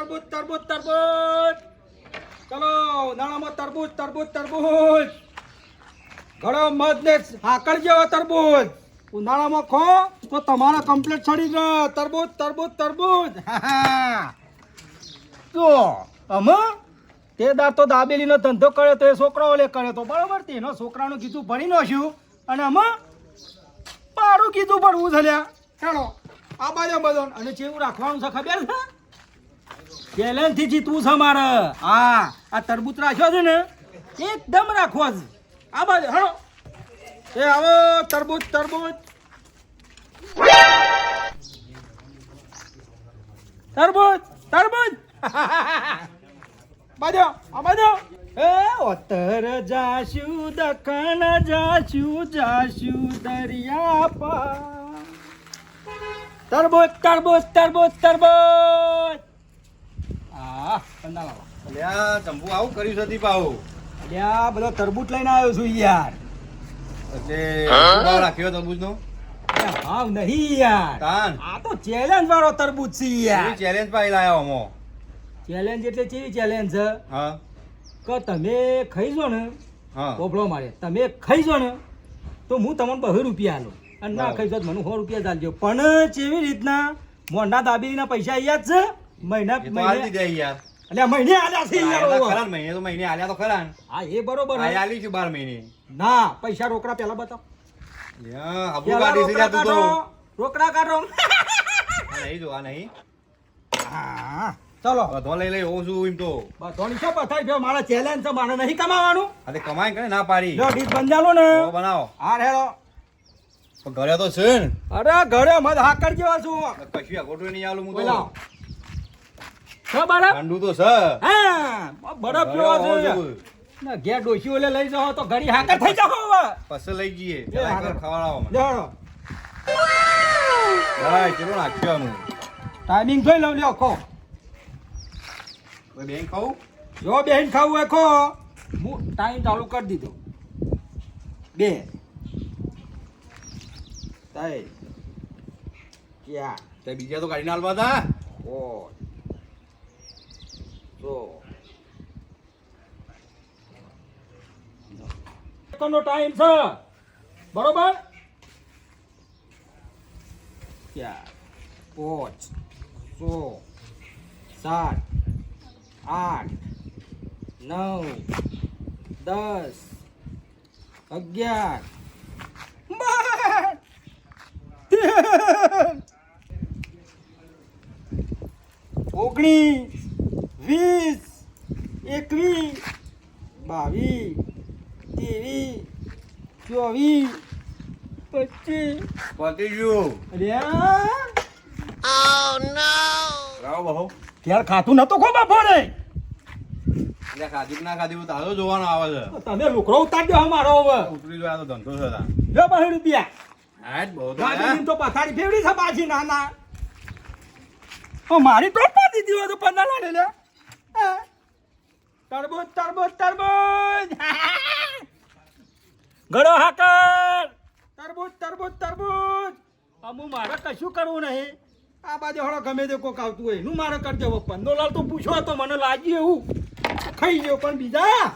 તરબૂચ તરબૂચ તરબૂચ. ચલો નાણામાં તરબૂચ તરબૂચ તરબૂચ. ઘણો મધ ને આકળ જેવો તરબૂચ. ઉનાળામાં ખો તો તમારા કમ્પ્લીટ છડી જાય. તરબૂચ તરબૂચ તરબૂચ. તો અમે તે દાર તો દાબેલીનો ધંધો કર્યો તો એ છોકરાઓ લે કર્યો તો બરોબર. તેનો છોકરાનું કીધું ભણી નાખ્યું અને અમે મારું કીધું ભણવું છે લ્યા. ચાલો આ બાજુ બધો અને જેવું રાખવાનું છે ખબર છે. ચેલેન્જથી જીતવું છે મારે. હા આ તરબૂચ રાખ્યો છે ને એકદમ રાખવો છે. આ બાજુ હળો એ આવો તરબૂચ તરબૂચ તરબૂચ તરબૂચ. બાજો આ બાજો એ ઉત્તર જાશું દક્ષિણ જાશું જાશું દરિયા પાર. તરબૂચ તરબૂચ તરબૂચ તરબૂચ. હા કંદાળા અલ્યા ચંપુ આવું કર્યું છે દીપાઓ. અલ્યા બધો તરબૂચ લઈને આવ્યો છું યાર. એટલે શું ભાવ રાખ્યો તરબૂચનો? ભાવ નહીં યાર. તાન આ તો ચેલેન્જ વાળો તરબૂચ છે યાર. ચેલેન્જ પાઈ લાયો અમો. ચેલેન્જ એટલે કેવી ચેલેન્જ છે હા કે તમે ખાઈ જો ને હા પોપડો મારે તમે ખાઈ જો ને તો હું તમને 200 રૂપિયા આલું અને ના ખાઈ જો તો મને 100 રૂપિયા ચાલજો. પણ કેવી રીતના મોંડા દાબીના પૈસા અહીંયા જ છે મહિના આલી દે યાર. એટલે મહિને આલ્યા છે યાર. ખરા ને, મહિને તો મહિને આલ્યા તો ખરા ને. હા એ બરોબર આ હે. આલી છે 12 મહિને. ના પૈસા રોકડા પેલા બતાવો. યા આબુ પેલા ગાડી છે રોકડા તું તો. કાઢો, રોકડા કાઢો. આ નહીં જો આ નહીં. હા ચલો બધો લઈ લઈ હોઉં છું એમ તો. બધાની શું પથાઈ ગયો. મારા ચેલેન્જ છે મારે નહીં કમાવાનું. અરે કમાઈ કરે ના પાડી. જો ડીશ બંધાલો ને તો બનાવો. હા હેલો. પણ ઘરે તો છે ને. અરે ઘરે મત હાકર જેવા છું. કશું આગોટું નહીં આલું હું તો. બોલાવો. છો બરફ? ઠંડુ તો છે. હા બરફ જેવો છે. ના ઘેર ડોશી ઓલે લઈ જાઓ તો ઘડી હાકર થઈ જાઓ હવે. પછી લઈ જઈએ. એ પેલા હાકર. એકવાર ખવડાવો મને. લેવડો. ભાઈ કેટલું નાખ્યું ટાઈમિંગ જોઈ લઉં લ્યો ખો. કોઈ બેન ખાવું? જો બેન ખાવું હોય ખો. હું ટાઈમ ચાલુ કરી દીધો. 2 3 4 તે બીજા તો કાઢીને આલવા હતા. 5 6 નો ટાઈમ છે બરોબર. 4 5 6 7 8 9 10 11 19 20 21 22 23 24 25 પતી ગયું. રાવ બહુ. ઘેર ખાતું નતો ખો બપોરે. એટલે ખાધી કે ના ખાધી તારો જોવાનો આવે છે. તમે લુકડો ઉતારી દો અમારો હવે. ઉતરી જાય તો ધંધો છે તાર. જો 200 રૂપિયા. હા જ બહુ તો ગાડીની તો પથારી ફેવડી છે પાછી નાના. મારી તો પાતી દીધો તો 15 લાડે લે. તરબૂચ તરબૂચ તરબૂચ. ગળો હાકર. તરબૂચ તરબૂચ તરબૂચ. અમુ મારે કશું કરવું નહીં. આ બાજુ હળો ગમે તે કોક આવતું હોય નું મારે કરી દેવો. 15 લાલ તો પૂછો તો મને લાગ્યું એવું ખાઈ ગયો. પણ બીજા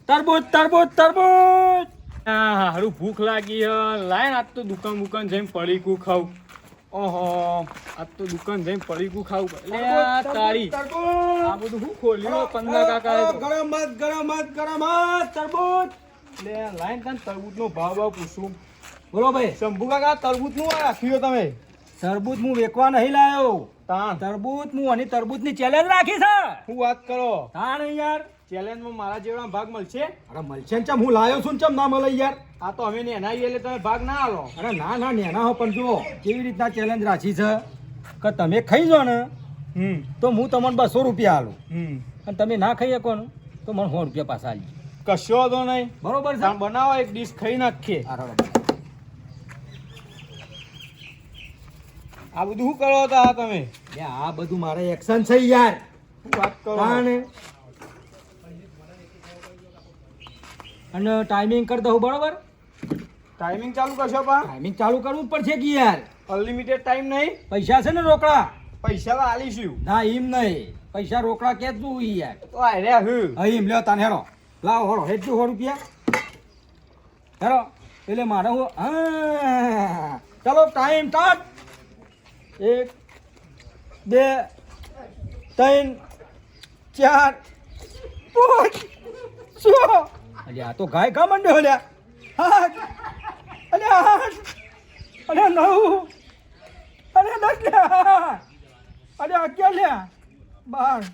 તરબૂચ તરબૂચ તરબૂચ. હારું ભૂખ લાગી હે. લાય આજ તો દુકાન જઈને પડીકું ખાવ. ઓહો આજ તો દુકાન જઈને પડીકું ખાવું. એટલે આ તારી આ બધું હું ખોલ્યું 15 કાકા ગરમ મત ગરમ મત ગરમ મત તરબૂચ. એટલે લાઈન તને તરબૂચનો ભાવ પૂછું. બોલો ભાઈ. શંભુ કાકા તરબૂચનું રાખ્યું તમે? તરબૂચ હું વેકવા નહીં લાયો. તાણ તરબૂચ હું અને તરબૂચની ચેલેન્જ રાખી છે. હું વાત કરો. તાણ યાર ચેલેન્જમાં મારા જેવડા ભાગ મળશે? અરે મળશે ને ચમ હું લાયો છું ને ચમ ના મળે યાર. આ તો અમે નેના એટલે તમે ભાગ ના આલો. અરે ના ના નેના હો પણ જુઓ કેવી રીતના ચેલેન્જ રાખી છે કે તમે ખાઈ જો ને તો હું તમને 200 રૂપિયા આલું અને તમે ના ખાઈ શકો ને તો મને 100 રૂપિયા પાછા આલી. કશો વાંધો નહીં. બરોબર છે. તાણ બનાવો એક ડીશ ખાઈ નાખીએ. આ બધું શું કરો હતા તમે? આ બધું મારે એક્શન છે યાર. શું વાત કરો? તાણે અને ટાઈમિંગ કરી દઉં બરોબર. ટાઈમિંગ ચાલુ કરશો પા? ટાઈમિંગ ચાલુ કરવું જ પડશે કે યાર. અનલિમિટેડ ટાઈમ નહીં? પૈસા છે ને રોકડા? પૈસા તો આલીશું. ના એમ નહીં, પૈસા રોકડા કે તું યાર. તો આર્યા હું. હા એમ લ્યો તાને હેરો લાવો હળો હેડજો 100 રૂપિયા હેરો એટલે મારે હું હા ચાલો ટાઈમ સ્ટાર્ટ 1 2 3 4 5 6 અલ્યા આ તો ગાય કા મંડ્યો અલ્યા 8 અલ્યા 8 અલ્યા 9 અલ્યા 10 લ્યા અલ્યા 11 લ્યા 12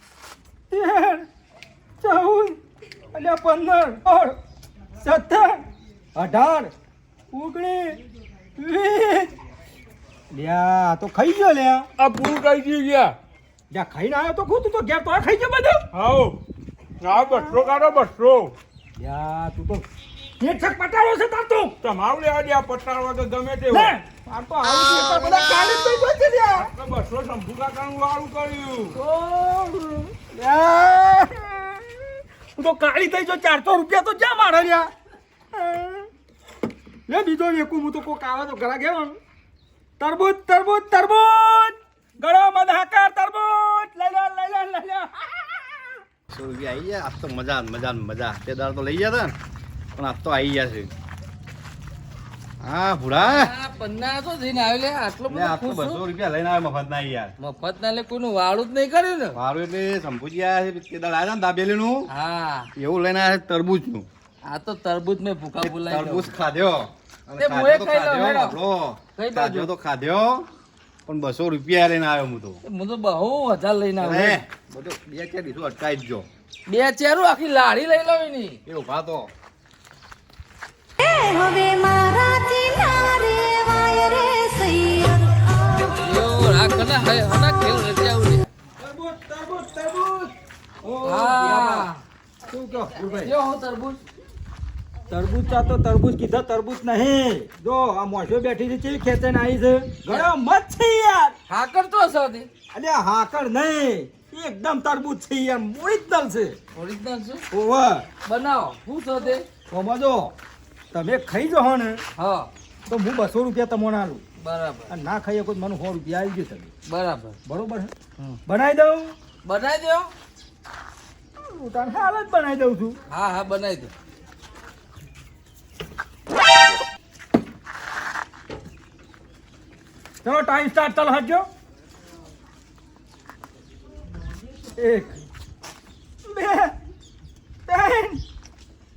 13 14 અલ્યા 15 17 18 19 20 લ્યા તો ખાઈ ગયો લ્યા આ પૂરું કરી ગયા. લ્યા ખાઈને આવ્યો તો ખોતું તો ઘેર તો આ ખાઈ ગયો બધું હાઉ આ 200 કાઢો 200. લ્યા તું તો એક છક પટાવો છે તાર તું તમારું લેવા દે આ પટાર વગર ગમે તે લે હોય. આ તો આવું છે તો બધા કાલે તો જોઈ છે લ્યા આ 200 શંભુ કાકાનું વાળું કર્યું. લ્યા હું તો કાળી થઈ જો 400 રૂપિયા તો જ્યાં મારે લ્યા લે બીજો વેકું હું તો કોક આવે તો ઘરા ગયો તરબૂચ તરબૂચ તરબૂચ ગળો મધ હાકાર તરબૂચ લઈ લે લઈ લે લઈ લે 100 રૂપિયા આવી ગયા. આજ તો મજા ને મજા ને મજા. તે દાળ તો લઈ ગયા હતા ને પણ આજ તો આવી ગયા છે. હા ભૂરા આ પન્ના તો જઈને આવ્યો લે આટલો લે આજ તો બધો 200 રૂપિયા લઈને આવ્યો મફત ના યાર. મફત ના લે કોઈનું વાળું જ નહીં કર્યું ને મારું એટલે સંભુજી આવ્યા છે તે દાળ આવ્યા ને દાબેલીનું હા એવું લઈને આવ્યા છે તરબૂચનું. આ તો તરબૂચ મેં ભૂખા બોલાવી તરબૂચ ખાધ્યો અને તે ખાધ્યો મોએ તો ખાઈ લો, ખાધ્યો હેડો. આપણો. કઈ બાજુ? ખાધ્યો તો ખાધ્યો પણ 200 રૂપિયા લઈને આવ્યો હું તો. હું તો બહુ વધારે લઈને અરે આવ્યો બધું બે ચાર દીધું અટકાઈ જ જો. બે ચેરું આખી લાડી લઈ લો એની એ ઉભા તો હવે મારાથી ના રેવાય રે સૈયર યો આ કના હે હના ખેલ રચી આવું તરબૂચ તરબૂચ તરબૂચ ઓ હા શું કહો ભાઈ યો હું તરબૂચ તરબૂચ આ તો તરબૂચ કીધા તરબૂચ નહીં જો આ મોસો બેઠી છે ચેવી ખેંચાઈને આવી છે ગળા મત છે યાર હાકર તો સૌથી અલ્યા હાકર નહીં એકદમ તરબૂચ છે યાર ઓરિજિનલ છે ઓરિજિનલ છે ઓવા બનાવો હું સૌથી ઓમાં જો તમે ખાઈ જાઓ ને હા તો હું 200 રૂપિયા તમને આલું બરાબર અને ના ખાઈ શકો તો મને 100 રૂપિયા આવી જશે બરાબર બરોબર છે હમ. બનાવી દઉં બનાવી દો હું તને હાલ જ બનાવી દઉં છું હા હા બનાવી દો ચલો ટાઈમ સ્ટાર્ટ ચાલો હટજો 1 2 3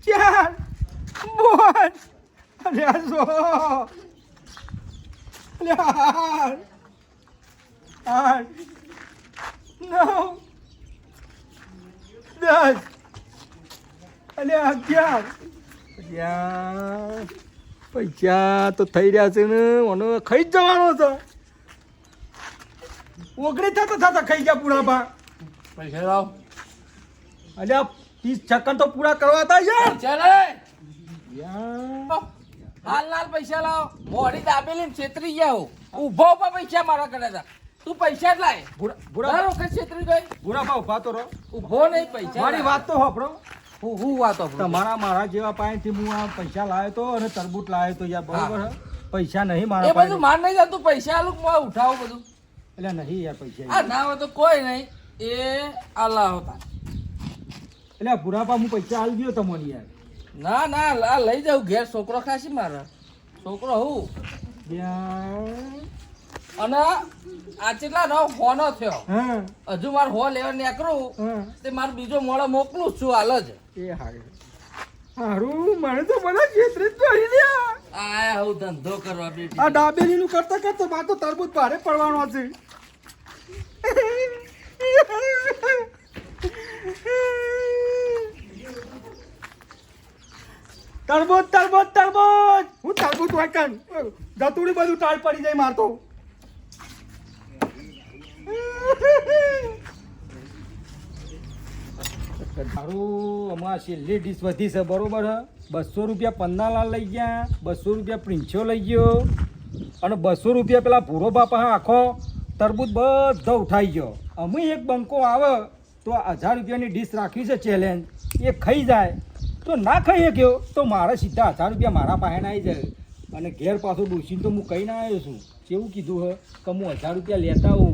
4 5 અલ્યા સો અલ્યા 8 9 10 અલ્યા 11 અલ્યા પૈસા તો થઈ રહ્યા છે ને મને ખાઈ જ જવાનો છે ઓગળી થતા થતા ખાઈ ગયા પૂરા પા પૈસા લાવ અલ્યા 30 સેકન્ડ તો પૂરા કરવા હતા યાર પૈસા લે યાર હાલ લાલ પૈસા લાવ મોડી દાબેલી ને છેતરી ગયા હું ઊભો ઉભા પૈસા મારા કર્યા હતા તું પૈસા જ લાય બુરા દર વખત છેતરી ગઈ બુરા ભાવ ઉભા રહો ઊભો નહીં પૈસા મારી વાત તો હોપડો હું વાતો તમારા મારા જેવા પાસેથી હું આ પૈસા લાવ્યો તો અને તરબૂચ લાવ્યો તો યાર બરોબર હે? પૈસા નહીં મારા એ પાસે બધું માન નહીં જતું પૈસા આલું હું ઉઠાવું બધું એટલે નહીં યાર પૈસા આ ના હોય તો કોઈ નહીં એ આલા હોતા એટલે બુરાપા હું પૈસા આલી ગયો તમને યાર ના ના આ લઈ જાઉં ઘેર છોકરો ખાસી મારા છોકરો હું યાર અને આ કેટલા નવ હોનો થયો હા હજુ મારે હો લેવા નીકળું હા તે મારે બીજો મોડો મોકલું જ છું હાલ જ એ હારું મને તો બધા છેતરી જ કરી દે આ હું ધંધો કરવા બેટી આ દાબેલીનું કરતા કરતા મારે તો તરબૂચ ભારે પડવાનો છે તરબૂચ તરબૂચ તરબૂચ હું તરબૂચ વાંકન ગતુડી બધું ટાળ પડી જાય મારતો મારું હમણાં છેલ્લી ડીશ વધી છે બરોબર હે 200 રૂપિયા પન્નાલાલ લઈ ગયા 200 રૂપિયા પ્રિન્છો લઈ ગયો અને 200 રૂપિયા પેલા ભૂરો બાપા આખો તરબૂચ બધો ઉઠાઈ ગયો અમે એક બંકો આવે તો 1000 રૂપિયાની ડીશ રાખી છે ચેલેન્જ એ ખાઈ જાય તો ના ખાઈ શક્યો તો મારે સીધા 1000 રૂપિયા મારા પાસે આવી જાય અને ઘેર પાછું ડૂસીને તો હું કહીને આવ્યો છું કેવું કીધું હે કે હું 1000 રૂપિયા લેતા આવું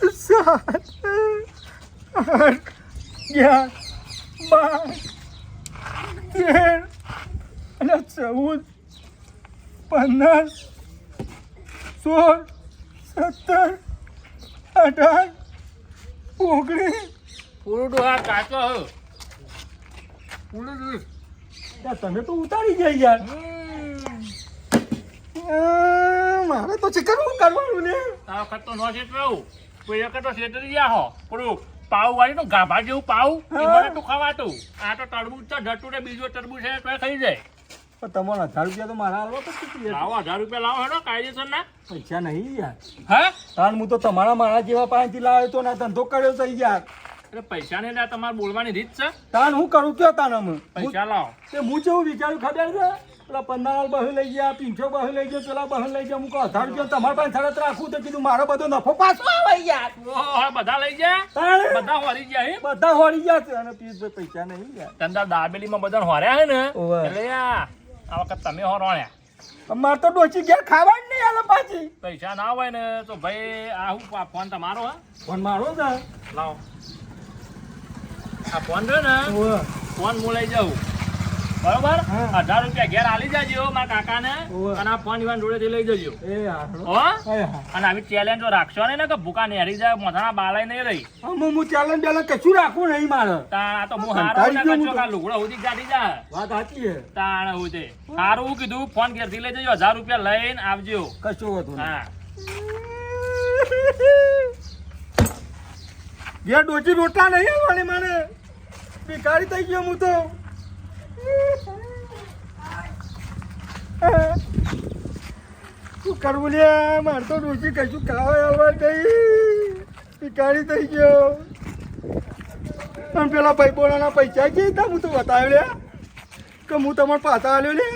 7 8 11 12 13 અને 14 15 16 17 18 19 પૂરું ડોહા કાચો હ પૂરું દૂધ તમે તો ઉતારી ગયા યાર મારે તો છે કરવું કરવાનું ને આ વખત તો નો છેતરાવું કોઈ એક તો છેતરી ગયા હો પેલું પાવ વાળી નું ગાભા જેવું પાવ એ મને તો ખવાતું આ તો તરબૂચ છે જટું ને બીજો તરબૂચ છે તો એ ખાઈ જાય પણ તમારા 1000 રૂપિયા તો મારા હાલવા તો કેટલી લાવો 1000 રૂપિયા લાવો હેડો કાયદેસર ના પૈસા નહીં યાર હે કારણ હું તો તમારા મારા જેવા પાસેથી લાવ્યો તો ના ધંધો કર્યો તો યાર એટલે પૈસા ને તમારે બોલવાની રીત છે તાન હું કરું કયો તાન અમે પૈસા લાવો તે હું જેવું વિચાર્યું ખબર છે પેલા 15 બહુ લઈ ગયા 500 બહુ લઈ ગયા પેલા બહુ લઈ ગયા હું કહું 1000 રૂપિયા તમારા પાસે શરત રાખું તો કીધું મારો બધો નફો પાછો આવે યાર ઓહો બધા લઈ ગયા તાણે બધા હોરી ગયા હે બધા હોરી ગયા છે અને પીસભાઈ પૈસા નહીં યાર ધંધા દાબેલીમાં બધા હોર્યા હે ને ઓવે. એટલે આ વખત તમે હોરોણ્યા મારે તો ડોચી ઘેર ખાવા જ નહીં આલે પાછી પૈસા ના હોય ને તો ભાઈ આ હું ફોન તમારો હે ફોન મારો છે લાવો આ ફોન રહ્યો ને ઓવે. ફોન હું લઈ જાઉં બરોબર હા. 1000 રૂપિયા ઘેર આલી જાજો મારા કાકાને ઓવે. અને આ ફોન ઈવાન જોડેથી લઈ જજો એ હારો હો એ હા અને આવી ચેલેન્જ તો રાખશો ને કે ભૂકા નેરી જાય મોથાના બાલાય નહીં રહી હું ચાલન બેલન કશું રાખવું નહીં મારે તાણ આ તો હું કંટાળી હારો ગયો ને હું કચો તો. કા લુગડો સુધી કાઢી જા વાત સાચી છે તાણ હું તે હારું હું કીધું ફોન ઘેરથી લઈ જજો 1000 રૂપિયા લઈને આવજો કશું હતું હા ઘેર ડોચી રોટલા નહીં આવવાની મને ભિખારી થઈ ગયો હું તો શું કરવું લે મારે તો ડોચી કશું ખાવા આવવા નહીં ભિખારી થઈ ગયો પણ પેલા ભાઈ બોલાના પૈસા કે હતા હું તો બતાવ્યો લે કે હું તમારે પાછા આવ્યો લે